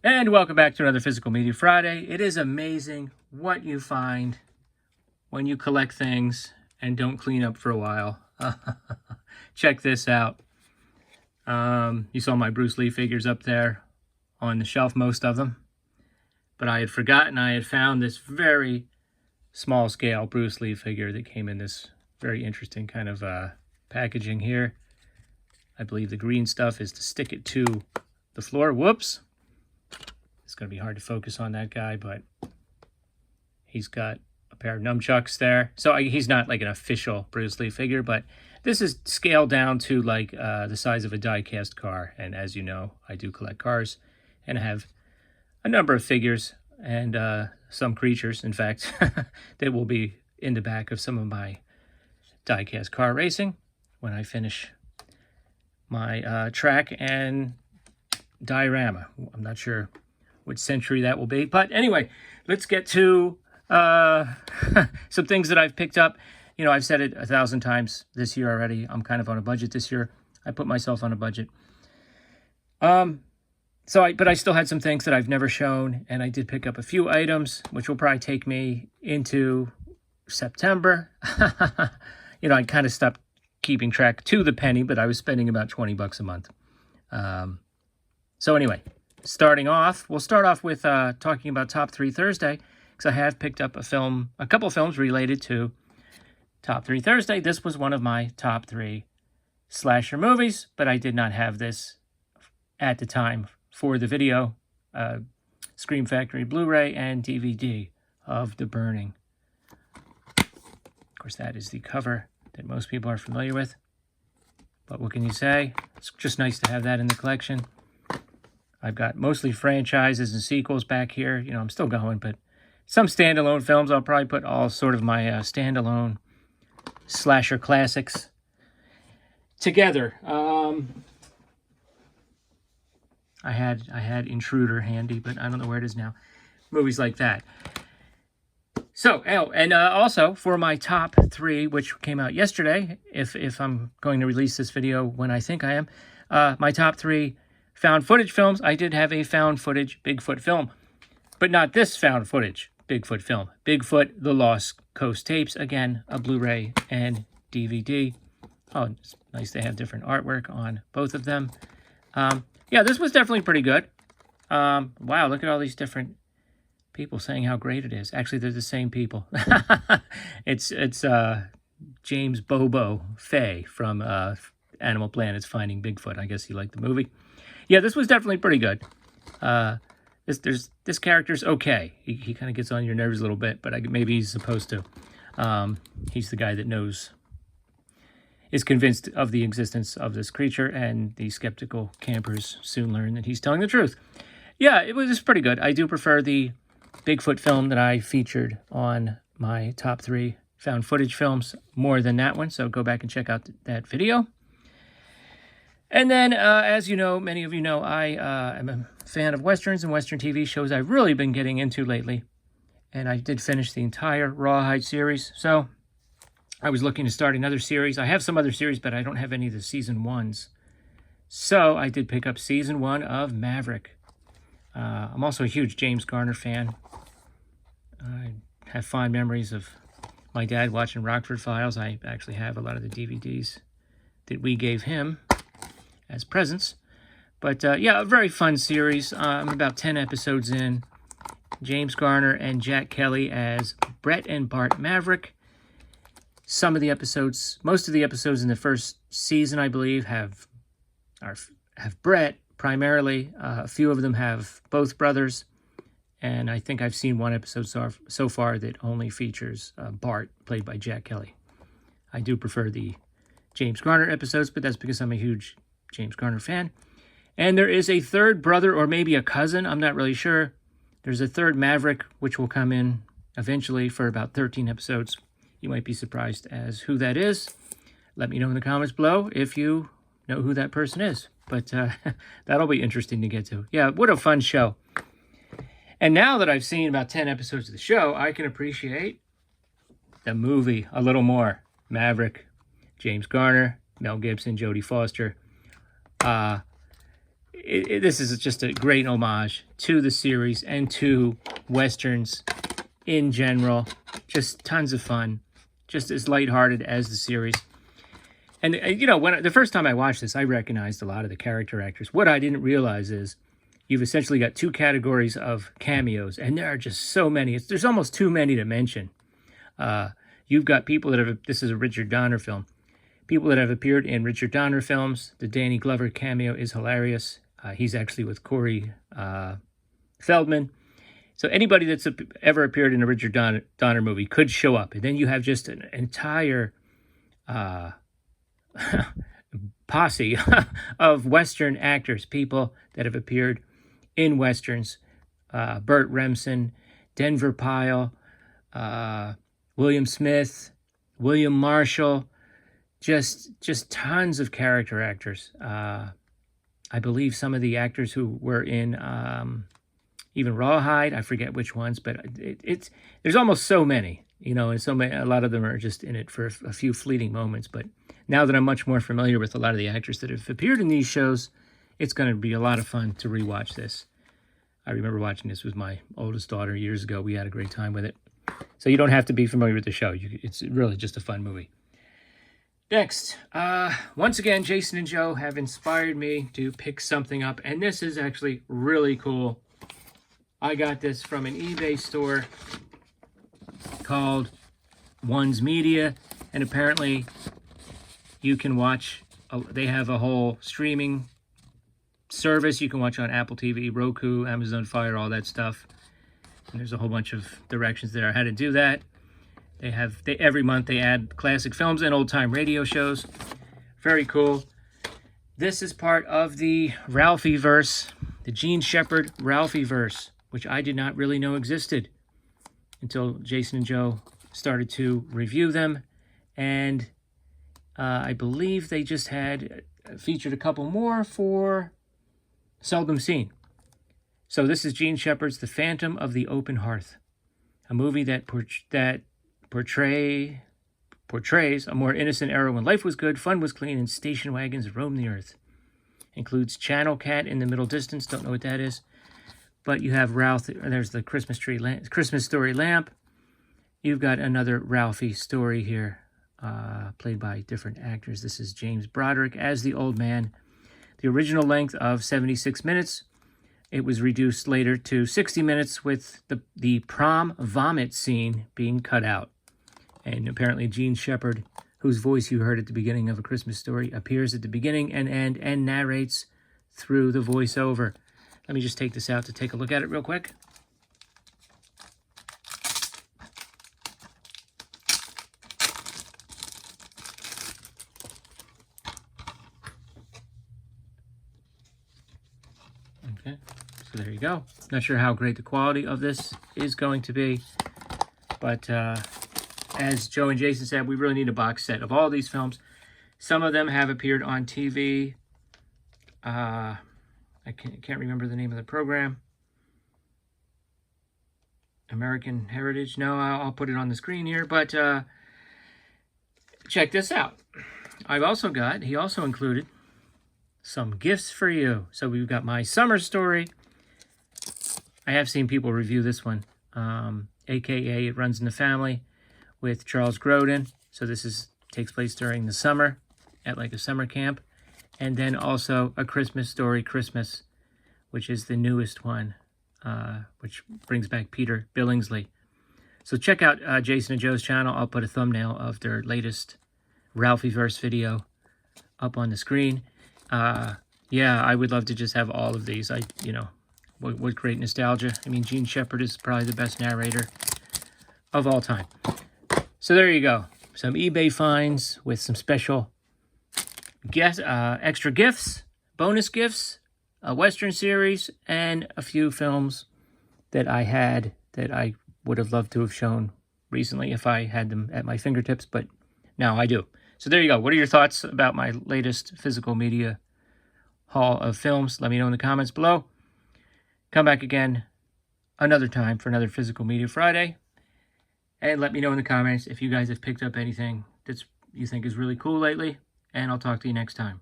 And welcome back to another Physical Media Friday. It is amazing what you find when you collect things and don't clean up for a while. Check this out. You saw my Bruce Lee figures up there on the shelf, most of them. But I had forgotten I had found this very small scale Bruce Lee figure that came in this very interesting kind of packaging here. I believe the green stuff is to stick it to the floor. Whoops. It's going to be hard to focus on that guy, but he's got a pair of nunchucks there. So he's not like an official Bruce Lee figure, but this is scaled down to like the size of a die-cast car. And as you know, I do collect cars and I have a number of figures and some creatures, in fact, that will be in the back of some of my die-cast car racing when I finish my track and diorama. I'm not sure which century that will be. But anyway, let's get to some things that I've picked up. You know, I've said it 1,000 times this year already. I'm kind of on a budget this year. I put myself on a budget. But I still had some things that I've never shown, and I did pick up a few items, which will probably take me into September. You know, I kind of stopped keeping track to the penny, but I was spending about $20 a month. So anyway, we'll start off with talking about Top 3 Thursday, because I have picked up a couple films related to Top 3 Thursday. This was one of my top 3 slasher movies, but I did not have this at the time for the video. Scream Factory Blu-ray and DVD of The Burning. Of course, that is the cover that most people are familiar with. But what can you say? It's just nice to have that in the collection. I've got mostly franchises and sequels back here. You know, I'm still going, but some standalone films. I'll probably put all sort of my standalone slasher classics together. I had Intruder handy, but I don't know where it is now. Movies like that. So, and also for my top 3, which came out yesterday, if I'm going to release this video when I think I am, my top 3 found footage films. I did have a found footage Bigfoot film, but not this found footage Bigfoot film. Bigfoot, The Lost Coast Tapes. Again, a Blu-ray and DVD. Oh, it's nice to have different artwork on both of them. Yeah, this was definitely pretty good. Wow, look at all these different people saying how great it is. Actually, they're the same people. It's James Bobo Fay from Animal Planet's Finding Bigfoot. I guess he liked the movie. Yeah, this was definitely pretty good. This character's okay. He kind of gets on your nerves a little bit, but maybe he's supposed to. He's the guy that is convinced of the existence of this creature, and the skeptical campers soon learn that he's telling the truth. Yeah, it was pretty good. I do prefer the Bigfoot film that I featured on my top 3 found footage films more than that one, so go back and check out that video. And then, as you know, many of you know, I am a fan of Westerns and Western TV shows I've really been getting into lately. And I did finish the entire Rawhide series. So I was looking to start another series. I have some other series, but I don't have any of the season 1s. So I did pick up season 1 of Maverick. I'm also a huge James Garner fan. I have fond memories of my dad watching Rockford Files. I actually have a lot of the DVDs that we gave him as presents. But yeah, a very fun series. I'm about 10 episodes in. James Garner and Jack Kelly as Brett and Bart Maverick. Some of the episodes, most of the episodes in the first season, I believe, have Brett primarily. A few of them have both brothers. And I think I've seen one episode so far that only features Bart, played by Jack Kelly. I do prefer the James Garner episodes, but that's because I'm a huge James Garner fan. And there is a third brother, or maybe a cousin, I'm not really sure. There's a third Maverick, which will come in eventually for about 13 episodes. You might be surprised as who that is. Let me know in the comments below if you know who that person is. But that'll be interesting to get to. Yeah, what a fun show. And now that I've seen about 10 episodes of the show, I can appreciate the movie a little more. Maverick, James Garner, Mel Gibson, Jodie Foster. this is just a great homage to the series and to Westerns in general. Just tons of fun. Just as lighthearted as the series. And, you know, when the first time I watched this, I recognized a lot of the character actors. What I didn't realize is you've essentially got two categories of cameos, and there are just so many. There's almost too many to mention. You've got people that have, this is a Richard Donner film, people that have appeared in Richard Donner films. The Danny Glover cameo is hilarious. He's actually with Corey Feldman. So anybody that's ever appeared in a Richard Donner movie could show up. And then you have just an entire posse of Western actors, people that have appeared in Westerns. Burt Remsen, Denver Pyle, William Smith, William Marshall, just tons of character actors. I believe some of the actors who were in even Rawhide, I forget which ones, but there's almost so many, you know, and so many, a lot of them are just in it for a few fleeting moments. But now that I'm much more familiar with a lot of the actors that have appeared in these shows, it's going to be a lot of fun to rewatch this. I remember watching this with my oldest daughter years ago. We had a great time with it. So you don't have to be familiar with the show. It's really just a fun movie. Next, once again, Jason and Joe have inspired me to pick something up, and this is actually really cool. I got this from an eBay store called One's Media, and apparently you can watch, they have a whole streaming service. You can watch on Apple TV, Roku, Amazon Fire, all that stuff. And there's a whole bunch of directions there on how to do that. Every month they add classic films and old-time radio shows. Very cool. This is part of the Ralphie-verse, the Jean Shepherd Ralphie-verse, which I did not really know existed until Jason and Joe started to review them. And I believe they just had featured a couple more for Seldom Seen. So this is Jean Shepherd's The Phantom of the Open Hearth, a movie that portrays a more innocent era when life was good, fun was clean, and station wagons roamed the earth. Includes Channel Cat in the middle distance. Don't know what that is. But you have Ralph. There's the Christmas Story lamp. You've got another Ralphie story here, played by different actors. This is James Broderick as the old man. The original length of 76 minutes. It was reduced later to 60 minutes with the prom vomit scene being cut out. And apparently Jean Shepherd, whose voice you heard at the beginning of A Christmas Story, appears at the beginning and end and narrates through the voiceover. Let me just take this out to take a look at it real quick. Okay, so there you go. Not sure how great the quality of this is going to be, but as Joe and Jason said, we really need a box set of all these films. Some of them have appeared on TV. I can't remember the name of the program. American Heritage. No, I'll put it on the screen here. But check this out. He also included some gifts for you. So we've got My Summer Story. I have seen people review this one. AKA It Runs in the Family with Charles Grodin. So this takes place during the summer at like a summer camp. And then also A Christmas Story Christmas, which is the newest one, which brings back Peter Billingsley. So check out Jason and Joe's channel. I'll put a thumbnail of their latest Ralphie-verse video up on the screen. Yeah, I would love to just have all of these. What great nostalgia. I mean, Jean Shepherd is probably the best narrator of all time. So there you go. Some eBay finds with some special extra gifts, bonus gifts, a Western series, and a few films that I had that I would have loved to have shown recently if I had them at my fingertips, but now I do. So there you go. What are your thoughts about my latest physical media haul of films? Let me know in the comments below. Come back again another time for another Physical Media Friday. And let me know in the comments if you guys have picked up anything that you think is really cool lately. And I'll talk to you next time.